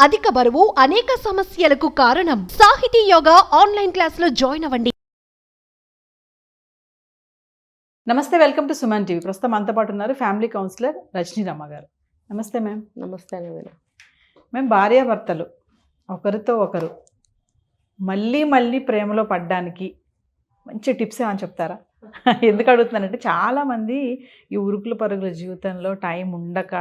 అధిక బరువు అనేక సమస్యలకు కారణం. సాహితీ యోగా ఆన్లైన్ క్లాసులో జాయిన్ అవ్వండి. నమస్తే, వెల్కమ్ టు సుమన్ టీవీ. ప్రస్తుతం మనతో పాటు ఉన్నారు ఫ్యామిలీ కౌన్సిలర్ రజనీ రమ్మ గారు. నమస్తే మ్యామ్. నమస్తే మేము భార్యాభర్తలు ఒకరితో ఒకరు మళ్ళీ మళ్ళీ ప్రేమలో పడ్డానికి మంచి టిప్స్ ఏమని చెప్తారా? ఎందుకు అడుగుతున్నానంటే చాలామంది ఈ ఉరుకుల పరుగుల జీవితంలో టైం ఉండక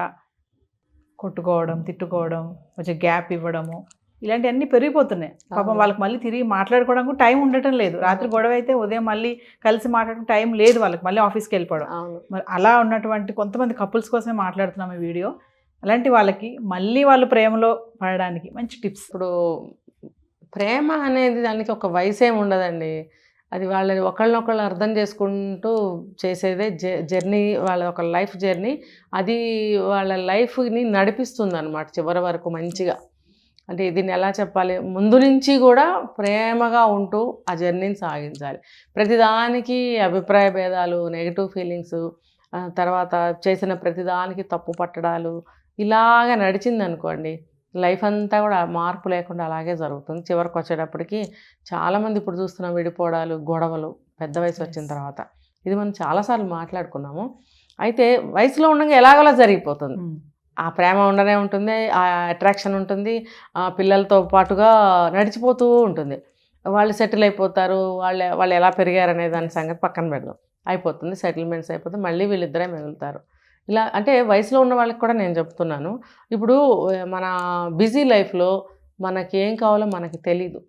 కొట్టుకోవడం, తిట్టుకోవడం, కొంచెం గ్యాప్ ఇవ్వడము, ఇలాంటివన్నీ పెరిగిపోతున్నాయి. పాపం వాళ్ళకి మళ్ళీ తిరిగి మాట్లాడుకోవడానికి టైం ఉండటం లేదు. రాత్రి గొడవ అయితే ఉదయం మళ్ళీ కలిసి మాట్లాడడం టైం లేదు వాళ్ళకి, మళ్ళీ ఆఫీస్కి వెళ్ళిపోవడం. మరి అలా ఉన్నటువంటి కొంతమంది కపుల్స్ కోసమే మాట్లాడుతున్నాం ఈ వీడియో. అలాంటి వాళ్ళకి మళ్ళీ వాళ్ళు ప్రేమలో పడడానికి మంచి టిప్స్. ఇప్పుడు ప్రేమ అనేది దానికి ఒక వయసు ఏమి ఉండదండి. అది వాళ్ళని ఒకళ్ళనొకళ్ళు అర్థం చేసుకుంటూ చేసేదే జర్నీ, వాళ్ళ ఒక లైఫ్ జర్నీ. అది వాళ్ళ లైఫ్ని నడిపిస్తుంది అన్నమాట చివరి వరకు మంచిగా. అంటే దీన్ని ఎలా చెప్పాలి, ముందు నుంచి కూడా ప్రేమగా ఉంటూ ఆ జర్నీని సాగించాలి. ప్రతిదానికి అభిప్రాయ భేదాలు, నెగిటివ్ ఫీలింగ్స్, తర్వాత చేసిన ప్రతిదానికి తప్పు పట్టడాలు, ఇలాగ నడిచింది అనుకోండి లైఫ్ అంతా కూడా మార్పు లేకుండా అలాగే జరుగుతుంది. చివరికి వచ్చేటప్పటికి చాలామంది ఇప్పుడు చూస్తున్నాం విడిపోవడాలు, గొడవలు పెద్ద వయసు వచ్చిన తర్వాత. ఇది మనం చాలాసార్లు మాట్లాడుకున్నాము. అయితే వయసులో ఉండగా ఎలాగోలా జరిగిపోతుంది. ఆ ప్రేమ ఉండనే ఉంటుంది, ఆ అట్రాక్షన్ ఉంటుంది, ఆ పిల్లలతో పాటుగా నడిచిపోతూ ఉంటుంది. వాళ్ళు సెటిల్ అయిపోతారు, వాళ్ళు ఎలా పెరిగారనే దాని సంగతి పక్కన పెడదాం. అయిపోతుంది, సెటిల్మెంట్స్ అయిపోతే మళ్ళీ వీళ్ళిద్దరే మిగులుతారు. ఇలా అంటే వయసులో ఉన్న వాళ్ళకి కూడా నేను చెప్తున్నాను. ఇప్పుడు మన బిజీ లైఫ్లో మనకి ఏం కావాలో మనకి తెలీదు.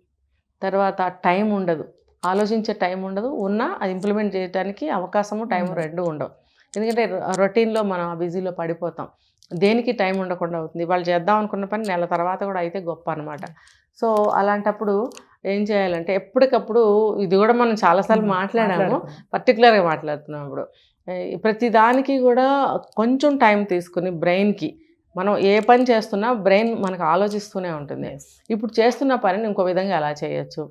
తర్వాత టైం ఉండదు, ఆలోచించే టైం ఉండదు. ఉన్నా అది ఇంప్లిమెంట్ చేయడానికి అవకాశము టైము రెండు ఉండవు. ఎందుకంటే రొటీన్లో మనం బిజీలో పడిపోతాం. దేనికి టైం ఉండకుండా అవుతుంది. వాళ్ళు చేద్దాం అనుకున్న పని నెల తర్వాత కూడా అయితే గొప్ప అనమాట. సో అలాంటప్పుడు ఏం చేయాలంటే ఎప్పటికప్పుడు, ఇది కూడా మనం చాలాసార్లు మాట్లాడాము, పర్టికులర్గా మాట్లాడుతున్నాం. ఇప్పుడు ప్రతి దానికి కూడా కొంచెం టైం తీసుకుని బ్రెయిన్కి, మనం ఏ పని చేస్తున్నా బ్రెయిన్ మనకు ఆలోచిస్తూనే ఉంటుంది. ఇప్పుడు చేస్తున్న పనిని ఇంకో విధంగా ఎలా చేయొచ్చు,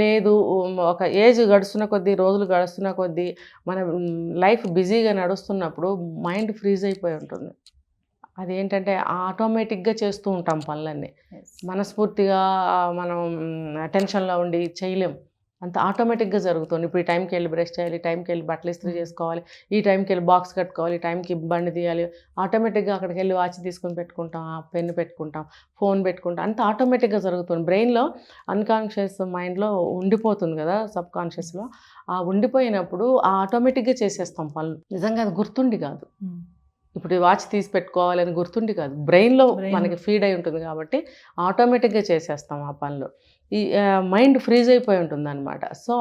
లేదు ఒక ఏజ్ గడుస్తున్న కొద్దీ, రోజులు గడుస్తున్న కొద్దీ మన లైఫ్ బిజీగా నడుస్తున్నప్పుడు మైండ్ ఫ్రీజ్ అయిపోయి ఉంటుంది. అదేంటంటే ఆటోమేటిక్గా చేస్తూ ఉంటాం పనులన్నీ. మనస్ఫూర్తిగా మనం అటెన్షన్లో ఉండి చేయలేం, అంత ఆటోమేటిక్గా జరుగుతుంది. ఇప్పుడు ఈ టైంకి వెళ్ళి బ్రష్ చేయాలి, టైంకి వెళ్ళి బట్టలు ఇస్త్రీ చేసుకోవాలి, ఈ టైంకి వెళ్ళి బాక్స్ కట్టుకోవాలి, టైంకి బండి తీయాలి, ఆటోమేటిక్గా అక్కడికి వెళ్ళి వాచ్ తీసుకొని పెట్టుకుంటాం, పెన్ను పెట్టుకుంటాం, ఫోన్ పెట్టుకుంటాం, అంత ఆటోమేటిక్గా జరుగుతుంది. బ్రెయిన్లో అన్కాన్షియస్ మైండ్లో ఉండిపోతుంది కదా, సబ్ కాన్షియస్లో. ఆ ఉండిపోయినప్పుడు ఆ ఆటోమేటిక్గా చేసేస్తాం పనులు. నిజంగా అది గుర్తుండి కాదు. ఇప్పుడు వాచ్ తీసి పెట్టుకోవాలని గుర్తుండి కాదు, బ్రెయిన్లో మనకి ఫీడ్ అయి ఉంటుంది కాబట్టి ఆటోమేటిక్గా చేసేస్తాం ఆ పనులు. ఈ మైండ్ ఫ్రీజ్ అయిపోయి ఉంటుంది అనమాట. సో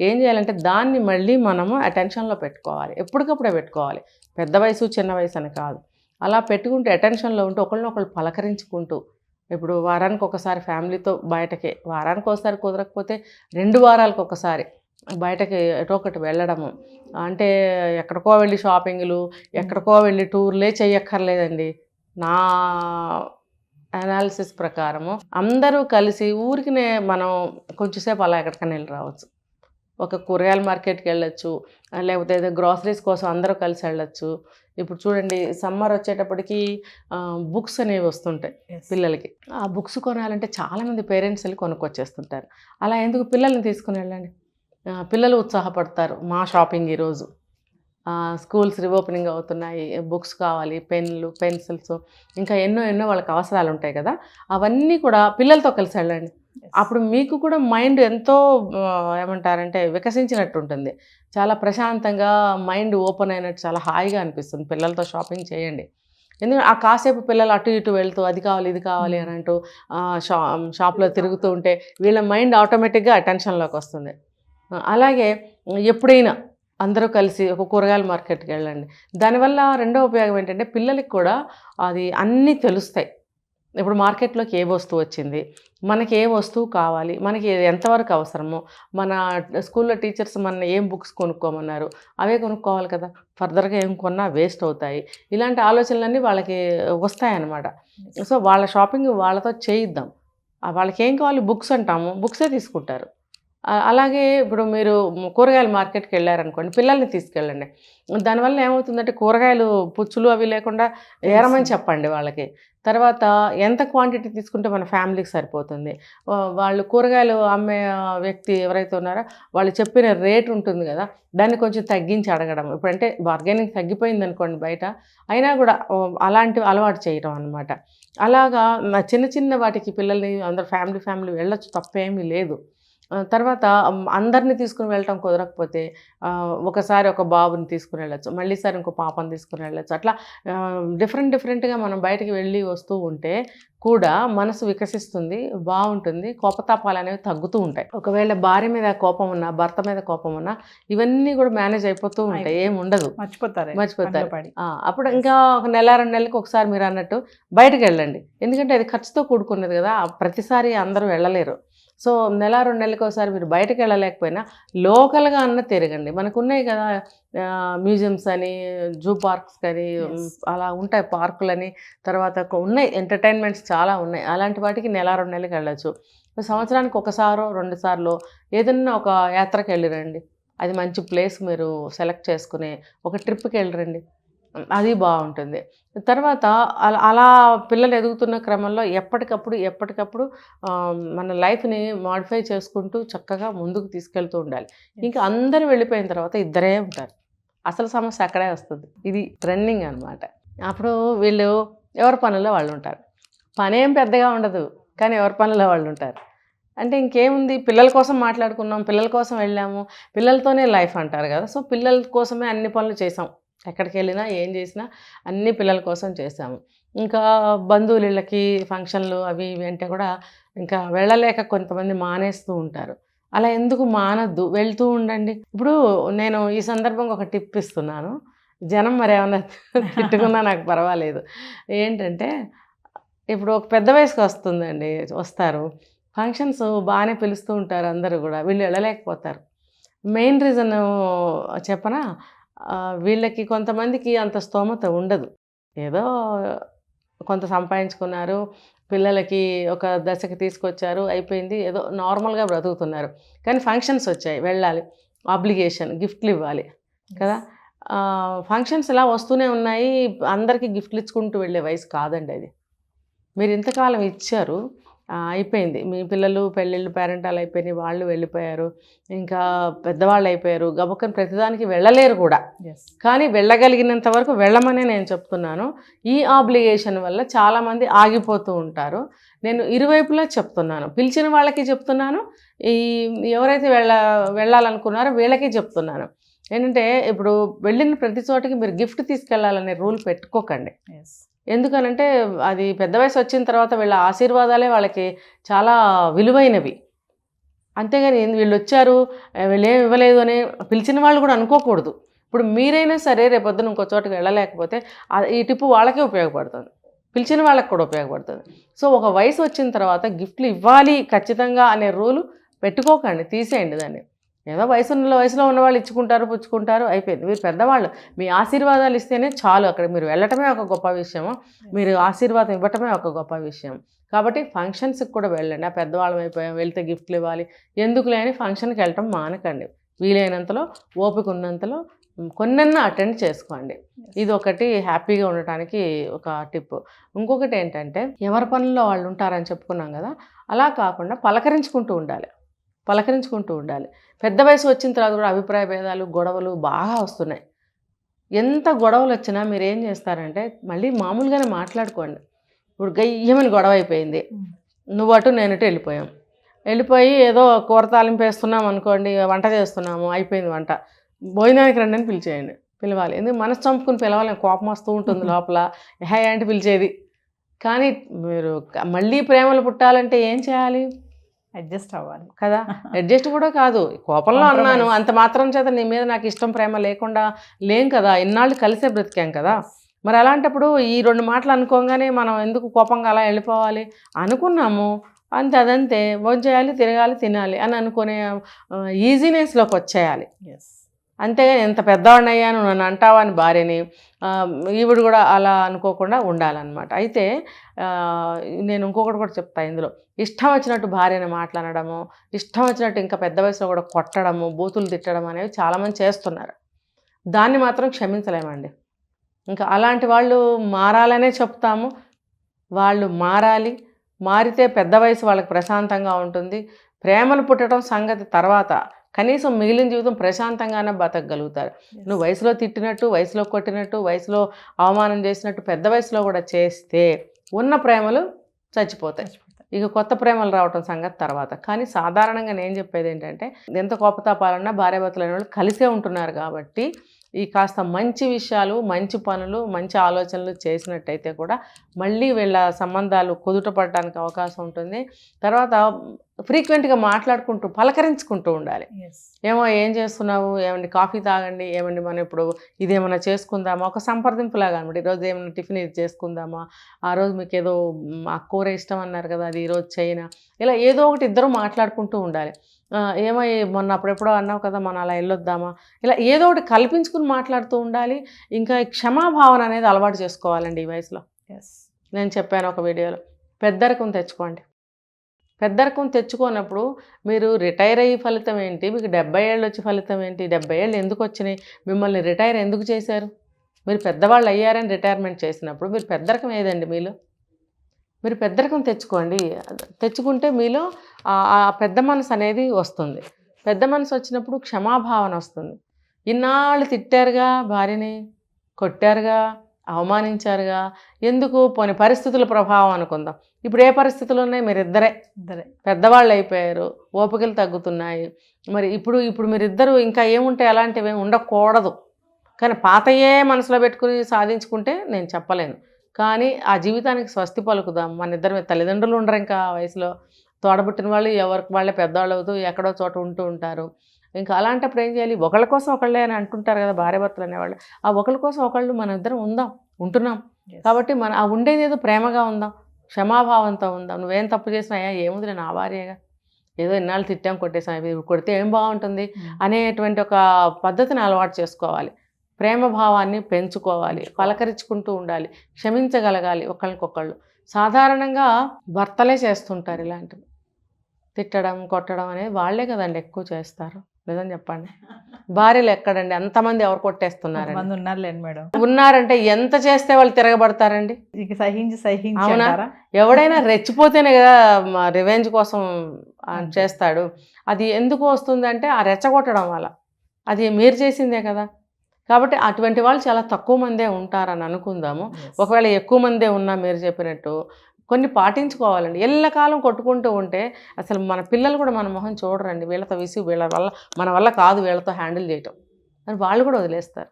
ఏం చేయాలంటే దాన్ని మళ్ళీ మనము అటెన్షన్లో పెట్టుకోవాలి, ఎప్పటికప్పుడే పెట్టుకోవాలి. పెద్ద వయసు చిన్న వయసు అని కాదు, అలా పెట్టుకుంటే అటెన్షన్లో ఉంటూ ఒకళ్ళనొకళ్ళు పలకరించుకుంటూ, ఇప్పుడు వారానికి ఒకసారి ఫ్యామిలీతో బయటకి, వారానికి ఒకసారి కుదరకపోతే 2 వారాలకు ఒకసారి బయటకి ఎటో ఒకటి వెళ్ళడము. అంటే ఎక్కడికో వెళ్ళి షాపింగ్లు, ఎక్కడికో వెళ్ళి టూర్లే చేయక్కర్లేదండి. నా అనాలిసిస్ ప్రకారము అందరూ కలిసి ఊరికినే మనం కొంచెంసేపు అలా ఎక్కడికైనా వెళ్ళి రావచ్చు. ఒక కూరగాయల మార్కెట్కి వెళ్ళొచ్చు, లేకపోతే ఏదో గ్రాసరీస్ కోసం అందరూ కలిసి వెళ్ళొచ్చు. ఇప్పుడు చూడండి సమ్మర్ వచ్చేటప్పటికి బుక్స్ అనేవి వస్తుంటాయి పిల్లలకి. ఆ బుక్స్ కొనాలంటే చాలామంది పేరెంట్స్ వెళ్ళి కొనుక్కొచ్చేస్తుంటారు. అలా ఎందుకు పిల్లల్ని తీసుకుని వెళ్ళండి, పిల్లలు ఉత్సాహపడతారు. మా షాపింగ్ ఈరోజు, స్కూల్స్ రీఓపెనింగ్ అవుతున్నాయి, బుక్స్ కావాలి, పెన్నులు, పెన్సిల్స్, ఇంకా ఎన్నో వాళ్ళకి అవసరాలు ఉంటాయి కదా, అవన్నీ కూడా పిల్లలతో కలిసి వెళ్ళండి. అప్పుడు మీకు కూడా మైండ్ ఎంతో ఏమంటారంటే వికసించినట్టు ఉంటుంది, చాలా ప్రశాంతంగా మైండ్ ఓపెన్ అయినట్టు చాలా హాయిగా అనిపిస్తుంది. పిల్లలతో షాపింగ్ చేయండి. ఎందుకంటే ఆ కాసేపు పిల్లలు అటు ఇటు వెళ్తూ అది కావాలి ఇది కావాలి అని అంటూ షాప్లో తిరుగుతూ ఉంటే వీళ్ళ మైండ్ ఆటోమేటిక్గా అటెన్షన్లోకి వస్తుంది. అలాగే ఎప్పుడైనా అందరూ కలిసి ఒక కూరగాయల మార్కెట్కి వెళ్ళండి. దానివల్ల రెండో ఉపయోగం ఏంటంటే పిల్లలకి కూడా అది అన్నీ తెలుస్తాయి. ఇప్పుడు మార్కెట్లోకి ఏ వస్తువు వచ్చింది, మనకి ఏ వస్తువు కావాలి, మనకి ఎంతవరకు అవసరమో, మన స్కూల్లో టీచర్స్ మన ఏం బుక్స్ కొనుక్కోమన్నారు అవే కొనుక్కోవాలి కదా, ఫర్దర్గా ఏం కొన్నా వేస్ట్ అవుతాయి. ఇలాంటి ఆలోచనలన్నీ వాళ్ళకి వస్తాయన్నమాట. సో వాళ్ళ షాపింగ్ వాళ్ళతో చేయిద్దాం. వాళ్ళకి ఏం కావాలి, బుక్స్ అంటాము, బుక్సే తీసుకుంటారు. అలాగే ఇప్పుడు మీరు కూరగాయల మార్కెట్కి వెళ్ళారనుకోండి, పిల్లల్ని తీసుకెళ్ళండి. దానివల్ల ఏమవుతుందంటే కూరగాయలు పుచ్చులు అవి లేకుండా ఏరమని చెప్పండి వాళ్ళకి. తర్వాత ఎంత క్వాంటిటీ తీసుకుంటే మన ఫ్యామిలీకి సరిపోతుంది. వాళ్ళు కూరగాయలు అమ్మే వ్యక్తి ఎవరైతే ఉన్నారో వాళ్ళు చెప్పిన రేట్ ఉంటుంది కదా, దాన్ని కొంచెం తగ్గించి అడగడం. ఇప్పుడంటే బార్గెనింగ్ తగ్గిపోయింది అనుకోండి బయట, అయినా కూడా అలాంటివి అలవాటు చేయడం అనమాట. అలాగా చిన్న చిన్న వాటికి పిల్లల్ని అందరు ఫ్యామిలీ వెళ్ళొచ్చు, తప్పేమీ లేదు. తర్వాత అందరిని తీసుకుని వెళ్ళటం కుదరకపోతే ఒకసారి ఒక బాబుని తీసుకుని వెళ్ళచ్చు, మళ్ళీసారి ఇంకో పాపని తీసుకుని వెళ్ళచ్చు. అట్లా డిఫరెంట్గా మనం బయటికి వెళ్ళి వస్తూ ఉంటే కూడా మనసు వికసిస్తుంది, బాగుంటుంది, కోపతాపాలు అనేవి తగ్గుతూ ఉంటాయి. ఒకవేళ భార్య మీద కోపం ఉన్నా, భర్త మీద కోపం ఉన్నా ఇవన్నీ కూడా మేనేజ్ అయిపోతూ ఉంటాయి, ఏమి ఉండదు, మర్చిపోతారు. అప్పుడు ఇంకా ఒక నెల 2 నెలలకు ఒకసారి మీరు అన్నట్టు బయటకు వెళ్ళండి. ఎందుకంటే అది ఖర్చుతో కూడుకున్నది కదా, ప్రతిసారి అందరూ వెళ్ళలేరు. సో నెల 2 నెలలకు ఒకసారి మీరు బయటకు వెళ్ళలేకపోయినా లోకల్గా అన్న తిరగండి. మనకు ఉన్నాయి కదా మ్యూజియంస్ అని, జూ పార్క్స్ కానీ, అలా ఉంటాయి పార్కులని, తర్వాత ఉన్నాయి ఎంటర్టైన్మెంట్స్ చాలా ఉన్నాయి. అలాంటి వాటికి నెల 2 నెలలకు వెళ్ళచ్చు. సంవత్సరానికి ఒకసారో 2 సార్లు ఏదన్నా ఒక యాత్రకి వెళ్ళిరండి. అది మంచి ప్లేస్ మీరు సెలెక్ట్ చేసుకుని ఒక ట్రిప్కి వెళ్ళిరండి, అది బాగుంటుంది. తర్వాత అలా పిల్లలు ఎదుగుతున్న క్రమంలో ఎప్పటికప్పుడు మన లైఫ్ని మాడిఫై చేసుకుంటూ చక్కగా ముందుకు తీసుకెళ్తూ ఉండాలి. ఇంకా అందరూ వెళ్ళిపోయిన తర్వాత ఇద్దరే ఉంటారు, అసలు సమస్య అక్కడే వస్తుంది. ఇది ట్రెండింగ్ అనమాట. అప్పుడు వీళ్ళు ఎవరి పనుల్లో వాళ్ళు ఉంటారు, పనేం పెద్దగా ఉండదు, కానీ ఎవరి పనుల్లో వాళ్ళు ఉంటారు. అంటే ఇంకేముంది, పిల్లల కోసం మాట్లాడుకున్నాం, పిల్లల కోసం వెళ్ళాము, పిల్లలతోనే లైఫ్ అంటారు కదా. సో పిల్లల కోసమే అన్ని పనులు చేసాం, ఎక్కడికి వెళ్ళినా ఏం చేసినా అన్ని పిల్లల కోసం చేసాము. ఇంకా బంధువులకి ఫంక్షన్లు అవి ఇవి అంటే కూడా ఇంకా వెళ్ళలేక కొంతమంది మానేస్తూ ఉంటారు. అలా ఎందుకు మానద్దు, వెళ్తూ ఉండండి. ఇప్పుడు నేను ఈ సందర్భంగా ఒక టిప్ ఇస్తున్నాను, జనం మరి ఏమన్నా తిట్టుకున్నా నాకు పర్వాలేదు. ఏంటంటే ఇప్పుడు ఒక పెద్ద వయసుకు వస్తారు, ఫంక్షన్స్ బాగానే పిలుస్తూ ఉంటారు అందరూ కూడా, వీళ్ళు వెళ్ళలేకపోతారు. మెయిన్ రీజన్ చెప్పనా, వీళ్ళకి కొంతమందికి అంత స్తోమత ఉండదు. ఏదో కొంత సంపాదించుకున్నారు, పిల్లలకి ఒక దశకి తీసుకొచ్చారు, అయిపోయింది, ఏదో నార్మల్గా బ్రతుకుతున్నారు. కానీ ఫంక్షన్స్ వచ్చాయి, వెళ్ళాలి, ఆబ్లిగేషన్, గిఫ్ట్లు ఇవ్వాలి కదా. ఫంక్షన్స్ ఇలా వస్తూనే ఉన్నాయి, అందరికీ గిఫ్ట్లు ఇచ్చుకుంటూ వెళ్ళే వయసు కాదండి అది. మీరు ఇంతకాలం ఇచ్చారు, అయిపోయింది, మీ పిల్లలు పెళ్ళిళ్ళు పేరెంటాలు అయిపోయినాయి, వాళ్ళు వెళ్ళిపోయారు, ఇంకా పెద్దవాళ్ళు అయిపోయారు, గబుక్కని ప్రతిదానికి వెళ్ళలేరు కూడా. కానీ వెళ్ళగలిగినంత వరకు వెళ్ళమనే నేను చెప్తున్నాను. ఈ ఆబ్లిగేషన్ వల్ల చాలామంది ఆగిపోతూ ఉంటారు. నేను ఇరువైపులా చెప్తున్నాను, పిలిచిన వాళ్ళకి చెప్తున్నాను, ఈ ఎవరైతే వెళ్ళాలనుకున్నారో వీళ్ళకి చెప్తున్నాను. ఏంటంటే ఇప్పుడు వెళ్ళిన ప్రతి చోటికి మీరు గిఫ్ట్ తీసుకెళ్ళాలనే రూల్ పెట్టుకోకండి. ఎందుకనంటే అది పెద్ద వయసు వచ్చిన తర్వాత వీళ్ళ ఆశీర్వాదాలే వాళ్ళకి చాలా విలువైనవి. అంతేగాని వీళ్ళు వచ్చారు, వీళ్ళు ఏమి ఇవ్వలేదు అని పిలిచిన వాళ్ళు కూడా అనుకోకూడదు. ఇప్పుడు మీరైనా సరే రేపొద్దున ఇంకో చోటుకి వెళ్ళలేకపోతే ఈ టిప్పు వాళ్ళకే ఉపయోగపడుతుంది, పిలిచిన వాళ్ళకి కూడా ఉపయోగపడుతుంది. సో ఒక వయసు వచ్చిన తర్వాత గిఫ్ట్లు ఇవ్వాలి ఖచ్చితంగా అనే రూలు పెట్టుకోకండి, తీసేయండి దాన్ని. ఏదో వయసులో ఉన్న వాళ్ళు ఇచ్చుకుంటారు, పుచ్చుకుంటారు, అయిపోయింది. మీరు పెద్దవాళ్ళు, మీ ఆశీర్వాదాలు ఇస్తేనే చాలు. అక్కడ మీరు వెళ్ళటమే ఒక గొప్ప విషయము, మీరు ఆశీర్వాదం ఇవ్వటమే ఒక గొప్ప విషయం. కాబట్టి ఫంక్షన్స్కి కూడా వెళ్ళండి. ఆ పెద్దవాళ్ళం అయిపోయాం, వెళ్తే గిఫ్ట్లు ఇవ్వాలి ఎందుకు లేని ఫంక్షన్కి వెళ్ళటం మానకండి. వీలైనంతలో, ఓపిక ఉన్నంతలో కొన్నన్నా అటెండ్ చేసుకోండి. ఇది ఒకటి హ్యాపీగా ఉండటానికి ఒక టిప్. ఇంకొకటి ఏంటంటే ఎవరి పనుల్లో వాళ్ళు ఉంటారని చెప్పుకున్నాం కదా, అలా కాకుండా పలకరించుకుంటూ ఉండాలి. పెద్ద వయసు వచ్చిన తర్వాత కూడా అభిప్రాయ భేదాలు, గొడవలు బాగా వస్తున్నాయి. ఎంత గొడవలు వచ్చినా మీరు ఏం చేస్తారంటే మళ్ళీ మామూలుగానే మాట్లాడుకోండి. ఇప్పుడు గయ్యమని గొడవ అయిపోయింది, నువ్వు అటు నేను ఇటు వెళ్ళిపోయి ఏదో కూర తాలింపు వేస్తున్నాం అనుకోండి, వంట చేస్తున్నాము, అయిపోయింది వంట, భోజనానికి రండి అని పిలవాలి. ఎందుకు మనసు చంపుకుని పిలవాలి, కోపం వస్తూ ఉంటుంది లోపల, అంటే పిలిచేది. కానీ మీరు మళ్ళీ ప్రేమలు పుట్టాలంటే ఏం చేయాలి, అడ్జస్ట్ అవ్వాలి కదా. అడ్జస్ట్ కూడా కాదు, కోపంలో అన్నాను అంత మాత్రం చేత నీ మీద నాకు ఇష్టం ప్రేమ లేకుండా లేం కదా, ఇన్నాళ్ళు కలిసే బ్రతికాం కదా. మరి అలాంటప్పుడు ఈ 2 మాటలు అనుకోగానే మనం ఎందుకు కోపంగా అలా వెళ్ళిపోవాలి, అనుకున్నాము అంతే, అదంతే, భోజనం చేయాలి, తిరగాలి, తినాలి అని అనుకునే ఈజీనెస్లోకి వచ్చేయాలి. అంతేగాని ఎంత పెద్దవాడిని అయ్యాను నన్ను అంటావా అని భార్యని, ఈవిడ కూడా అలా అనుకోకుండా ఉండాలన్నమాట. అయితే నేను ఇంకొకటి కూడా చెప్తా ఇందులో, ఇష్టం వచ్చినట్టు భార్యని మాట్లాడడము, ఇష్టం వచ్చినట్టు ఇంకా పెద్ద వయసులో కూడా కొట్టడము, బూతులు తిట్టడం అనేవి చాలామంది చేస్తున్నారు. దాన్ని మాత్రం క్షమించలేమండి. ఇంకా అలాంటి వాళ్ళు మారాలనే చెప్తాము. వాళ్ళు మారాలి. మారితే పెద్ద వయసు వాళ్ళకి ప్రశాంతంగా ఉంటుంది. ప్రేమలు పుట్టడం సంగతి తర్వాత, కనీసం మిగిలిన జీవితం ప్రశాంతంగానే బతకగలుగుతారు. నువ్వు వయసులో తిట్టినట్టు, వయసులో కొట్టినట్టు, వయసులో అవమానం చేసినట్టు పెద్ద వయసులో కూడా చేస్తే ఉన్న ప్రేమలు చచ్చిపోతాయి. ఇక కొత్త ప్రేమలు రావటం సంగతి తర్వాత. కానీ సాధారణంగా నేను చెప్పేది ఏంటంటే, ఎంత కోపతాపాలన్నా భార్యాభర్తలు అనే వాళ్ళు కలిసే ఉంటున్నారు కాబట్టి ఈ కాస్త మంచి విషయాలు, మంచి పనులు, మంచి ఆలోచనలు చేసినట్టయితే కూడా మళ్ళీ వీళ్ళ సంబంధాలు కుదుట పడడానికి అవకాశం ఉంటుంది. తర్వాత ఫ్రీక్వెంట్గా మాట్లాడుకుంటూ పలకరించుకుంటూ ఉండాలి. ఏమో ఏం చేస్తున్నావు, ఏమండి కాఫీ తాగండి, ఏమండి మనం ఇప్పుడు ఇదేమన్నా చేసుకుందామా, ఒక సంప్రదింపులాగా అనమాట. ఈరోజు ఏమైనా టిఫిన్ ఇది చేసుకుందామా, ఆ రోజు మీకు ఏదో ఆ కూర ఇష్టం అన్నారు కదా, అది ఈరోజు చేయనా, ఇలా ఏదో ఒకటి ఇద్దరు మాట్లాడుకుంటూ ఉండాలి. ఏమో మొన్న అప్పుడెప్పుడో అన్నావు కదా మనం అలా వెళ్ళొద్దామా, ఇలా ఏదో ఒకటి కల్పించుకుని మాట్లాడుతూ ఉండాలి. ఇంకా క్షమాభావన అనేది అలవాటు చేసుకోవాలండి ఈ వయసులో. నేను చెప్పాను ఒక వీడియోలో, పెద్దరికం తెచ్చుకోండి. పెద్దరికం తెచ్చుకోనప్పుడు మీరు రిటైర్ అయ్యి ఫలితం ఏంటి, మీకు 70 ఏళ్ళు వచ్చి ఫలితం ఏంటి, 70 ఏళ్ళు ఎందుకు వచ్చినాయి, మిమ్మల్ని రిటైర్ ఎందుకు చేశారు, మీరు పెద్దవాళ్ళు అయ్యారని రిటైర్మెంట్ చేసినప్పుడు మీరు పెద్దరికం ఏదండి మీలో, మీరు పెద్దరికం తెచ్చుకోండి. తెచ్చుకుంటే మీలో ఆ పెద్ద మనసు అనేది వస్తుంది. పెద్ద మనసు వచ్చినప్పుడు క్షమాభావన వస్తుంది. ఇన్నాళ్ళు తిట్టారుగా భార్యని, కొట్టారుగా, అవమానించారుగా, ఎందుకు పోని పరిస్థితుల ప్రభావం అనుకుందాం. ఇప్పుడు ఏ పరిస్థితులు ఉన్నాయి, మీరిద్దరే పెద్దవాళ్ళు అయిపోయారు, ఓపికలు తగ్గుతున్నాయి. మరి ఇప్పుడు మీరిద్దరూ ఇంకా ఏముంటాయి, అలాంటివి ఉండకూడదు. కానీ పాతయే మనసులో పెట్టుకుని సాధించుకుంటే నేను చెప్పలేను. కానీ ఆ జీవితానికి స్వస్తి పలుకుదాం. మన ఇద్దరు తల్లిదండ్రులు ఉండరు ఇంకా ఆ వయసులో, తోడబుట్టిన వాళ్ళు ఎవరికి వాళ్ళే పెద్దవాళ్ళు అవుతూ ఎక్కడో చోట ఉంటూ ఉంటారు. ఇంకా అలాంటప్పుడు ఏం చేయాలి, ఒకళ్ళ కోసం ఒకళ్ళే అని అంటుంటారు కదా భార్యాభర్తలు అనేవాళ్ళు. ఆ ఒకళ్ళ కోసం ఒకళ్ళు మన ఇద్దరం ఉంటున్నాం కాబట్టి మన ఆ ఉండేది ఏదో ప్రేమగా ఉందాం, క్షమాభావంతో ఉందాం. నువ్వేం తప్పు చేసినా ఏముంది, నేను ఆ భార్యగా, ఏదో ఇన్నాళ్ళు తిట్టాం కొట్టేసాం, ఇప్పుడు కొడితే ఏం బాగుంటుంది అనేటువంటి ఒక పద్ధతిని అలవాటు చేసుకోవాలి. ప్రేమ భావాన్ని పెంచుకోవాలి, పలకరించుకుంటూ ఉండాలి, క్షమించగలగాలి ఒకళ్ళకొకళ్ళు. సాధారణంగా భర్తలే చేస్తుంటారు ఇలాంటివి, తిట్టడం కొట్టడం అనేది వాళ్ళే కదండి ఎక్కువ చేస్తారు. నిజం చెప్పండి, భార్యలు ఎక్కడండి, అంతమంది ఎవరు కొట్టేస్తున్నారండి, ఉన్నారులేండి మేడం. ఉన్నారంటే ఎంత చేస్తే వాళ్ళు తిరగబడతారండి. అవునా, ఎవడైనా రెచ్చిపోతేనే కదా రివెంజ్ కోసం చేస్తాడు. అది ఎందుకు వస్తుందంటే ఆ రెచ్చగొట్టడం వల్ల, అది మీరు చేసిందే కదా. కాబట్టి అటువంటి వాళ్ళు చాలా తక్కువ మందే ఉంటారని అనుకుందాము. ఒకవేళ ఎక్కువ మందే ఉన్నా మీరు చెప్పినట్టు కొన్ని పాటించుకోవాలండి. ఎల్లకాలం కొట్టుకుంటూ ఉంటే అసలు మన పిల్లలు కూడా మన మొహం చూడరండి. వీళ్ళతో వీళ్ళ వల్ల మన వల్ల కాదు వీళ్ళతో హ్యాండిల్ చేయటం అని వాళ్ళు కూడా వదిలేస్తారు.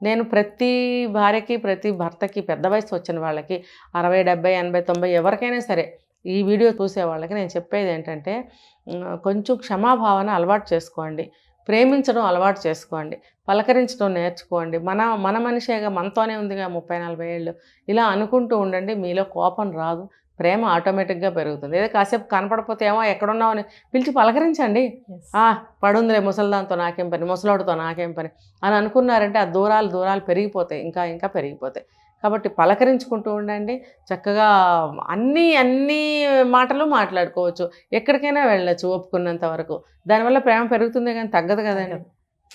నేను ప్రతి భార్యకి, ప్రతి భర్తకి, పెద్ద వయసు వచ్చిన వాళ్ళకి 60, 70, 80, 90 ఎవరికైనా సరే ఈ వీడియో చూసే వాళ్ళకి నేను చెప్పేది ఏంటంటే, కొంచెం క్షమాభావన అలవాటు చేసుకోండి, ప్రేమించడం అలవాటు చేసుకోండి, పలకరించడం నేర్చుకోండి. మన మనిషేగా, మనతోనే ఉందిగా 30, 40 ఏళ్ళు, ఇలా అనుకుంటూ ఉండండి. మీలో కోపం రాదు, ప్రేమ ఆటోమేటిక్గా పెరుగుతుంది. ఏదో కాసేపు కనపడపోతే ఏమో ఎక్కడున్నావు అని పిలిచి పలకరించండి. పడుందిలే ముసలిదాంతో నాకేం పని, ముసలోడితో నాకేం పని అని అనుకున్నారంటే ఆ దూరాలు పెరిగిపోతాయి, ఇంకా పెరిగిపోతాయి. కాబట్టి పలకరించుకుంటూ ఉండండి. చక్కగా అన్ని మాటలు మాట్లాడుకోవచ్చు, ఎక్కడికైనా వెళ్ళచ్చు ఒప్పుకున్నంత వరకు. దానివల్ల ప్రేమ పెరుగుతుంది కానీ తగ్గదు కదండి.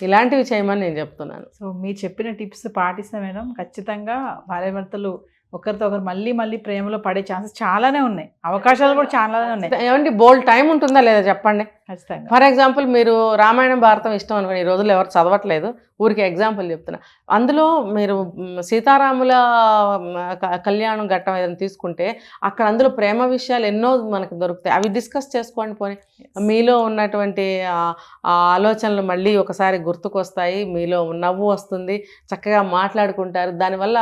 ఇలాంటివి చేయమని నేను చెప్తున్నాను. సో మీరు చెప్పిన టిప్స్ పాటిస్తే మేడం ఖచ్చితంగా భార్యాభర్తలు ఒకరితో ఒకరు మళ్ళీ ప్రేమలో పడే ఛాన్సెస్ చాలానే ఉన్నాయి, అవకాశాలు కూడా చాలానే ఉన్నాయి. ఏమంటే బోల్డ్ టైం ఉంటుందా లేదా చెప్పండి. ఖచ్చితంగా. ఫర్ ఎగ్జాంపుల్ మీరు రామాయణం భారతం ఇష్టం అనుకోండి, ఈ రోజుల్లో ఎవరు చదవట్లేదు, ఊరికి ఎగ్జాంపుల్ చెప్తున్నా. అందులో మీరు సీతారాముల కళ్యాణం ఘట్టం ఏదైనా తీసుకుంటే అక్కడ అందులో ప్రేమ విషయాలు ఎన్నో మనకు దొరుకుతాయి. అవి డిస్కస్ చేసుకోండి. పోనీ మీలో ఉన్నటువంటి ఆలోచనలు మళ్ళీ ఒకసారి గుర్తుకొస్తాయి, మీలో నవ్వు వస్తుంది, చక్కగా మాట్లాడుకుంటారు. దానివల్ల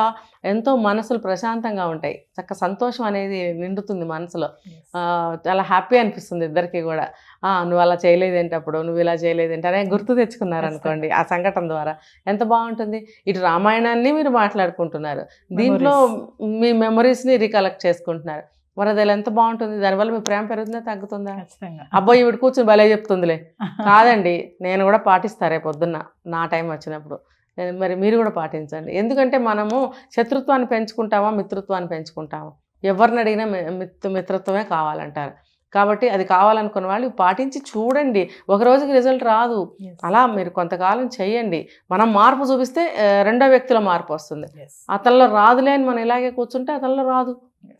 ఎంతో మనసులు ప్రశాంతంగా ఉంటాయి, చక్క సంతోషం అనేది నిండుతుంది మనసులో. చాలా హ్యాపీ అనిపిస్తుంది ఇద్దరికి కూడా. నువ్వు అలా చేయలేదేంటి, అప్పుడు నువ్వు ఇలా చేయలేదేంటి అనే గుర్తు తెచ్చుకున్నారనుకోండి ఆ సంఘటన ద్వారా, ఎంత బాగుంటుంది. ఇటు రామాయణాన్ని మీరు మాట్లాడుకుంటున్నారు, దీంట్లో మీ మెమరీస్ని రికలెక్ట్ చేసుకుంటున్నారు. వరదలు ఎంత బాగుంటుంది, దానివల్ల మీ ప్రేమ పెరుగుతుందా తగ్గుతుందా? ఖచ్చితంగా. అబ్బాయి ఈవిడ కూర్చుని భలే చెప్తుందిలే. కాదండి, నేను కూడా పాటిస్తా రేపు పొద్దున్న నా టైం వచ్చినప్పుడు. మరి మీరు కూడా పాటించండి. ఎందుకంటే మనము శత్రుత్వాన్ని పెంచుకుంటామా మిత్రత్వాన్ని పెంచుకుంటామా? ఎవరిని అడిగినా మిత్రత్వమే కావాలంటారు. కాబట్టి అది కావాలనుకున్న వాళ్ళు పాటించి చూడండి. ఒక రోజుకి రిజల్ట్ రాదు, Yes. అలా మీరు కొంతకాలం చెయ్యండి. మనం మార్పు చూపిస్తే రెండో వ్యక్తిలో మార్పు వస్తుంది. Yes. అతనిలో రాదులే అని మనం ఇలాగే కూర్చుంటే అతనిలో రాదు.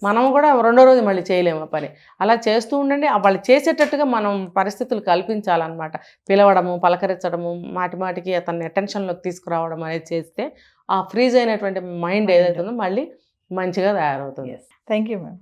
మనం కూడా రెండో రోజు మళ్ళీ చేయలేము ఆ పని. అలా చేస్తూ ఉండండి. వాళ్ళు చేసేటట్టుగా మనం పరిస్థితులు కల్పించాలన్నమాట. పిలవడము, పలకరించడము, మాటికి అతన్ని అటెన్షన్లోకి తీసుకురావడం అనేది చేస్తే ఆ ఫ్రీజ్ అయినటువంటి మైండ్ ఏదైతే ఉందో మళ్ళీ మంచిగా తయారవుతుంది. Yes. Thank you, ma'am.